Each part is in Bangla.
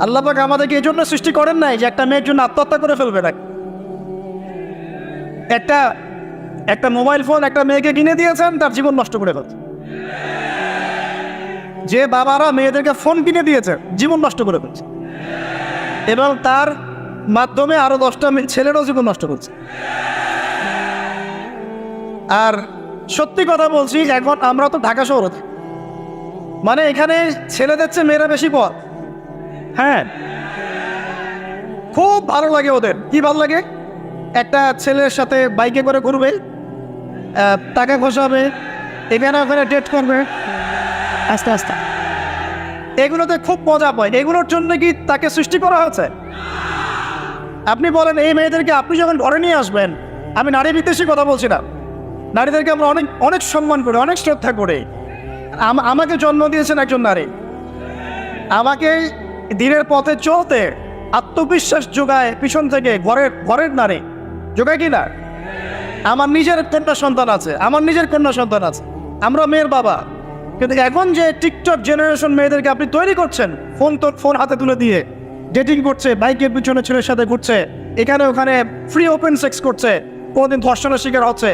আল্লাহ পাক আমাদেরকে এই জন্য সৃষ্টি করেন নাই যে একটা মেয়ের জন্য আত্মহত্যা করে ফেলবে না। একটা একটা মোবাইল ফোন একটা মেয়েকে কিনে দিয়েছেন, তার জীবন নষ্ট করে ফেলছে। যে বাবারা মেয়েদেরকে ফোন কিনে দিয়েছে, জীবন নষ্ট করে ফেলছে, এবং তার মাধ্যমে আরো 10টা ছেলেরও জীবন নষ্ট করছে। আর সত্যি কথা বলছি, এখন আমরা তো ঢাকা শহরে থাকি, মানে এখানে ছেলেদের চেয়ে মেয়েরা বেশি পথ। হ্যাঁ, খুব ভালো লাগে ওদের। কি ভালো লাগে? একটা ছেলের সাথে বাইকে করে ঘুরবে, টাকা খসাবে, এখানে ওখানে ডেট করবে আস্তে আস্তে, এগুলোতে খুব মজা পায়। এগুলোর জন্য কি তাকে সৃষ্টি করা হয়েছে? আপনি বলেন, এই মেয়েদেরকে আপনি যখন ঘরে নিয়ে আসবেন, আমি নারী বিদ্বেষী কথা বলছি না, নারীদেরকে আমরা অনেক অনেক সম্মান করি, অনেক শ্রদ্ধা করি। আমাকে জন্ম দিয়েছেন একজন নারী, আমাকে দিনের পথে চলতে আত্মবিশ্বাস যোগায় পিছন থেকে ঘরের নারী যোগায় কি না? আমার নিজের কন্যা সন্তান আছে, আমরা মেয়ের বাবা। কিন্তু এখন যে টিকটক জেনারেশন মেয়েদেরকে আপনি তৈরি করছেন, ফোন হাতে তুলে দিয়ে ডেটিং করছে, বাইকের পিছনে ছেলের সাথে ঘুরছে, এখানে ওখানে ফ্রি ওপেন সেক্স করছে, কোনোদিন ধর্ষণের শিকার হচ্ছে।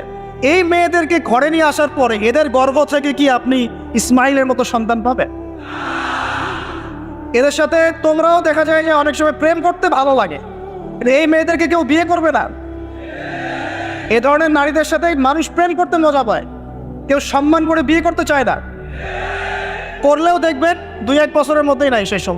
এই মেয়েদেরকে ঘরে নিয়ে আসার পরে এদের গর্ভ থেকে কি আপনি ইসমাইলের মতো সন্তান পাবে? এদের সাথে তোমরাও দেখা যায় যে অনেক সময় প্রেম করতে ভালো লাগে, কিন্তু এই মেয়েদেরকে কেউ বিয়ে করবে না। এ ধরনের নারীদের সাথে মানুষ প্রেম করতে মজা পায়, কেউ সম্মান করে বিয়ে করতে চায় না। করলেও দেখবেন 2-1 বছরের মধ্যেই নাই সেই সব।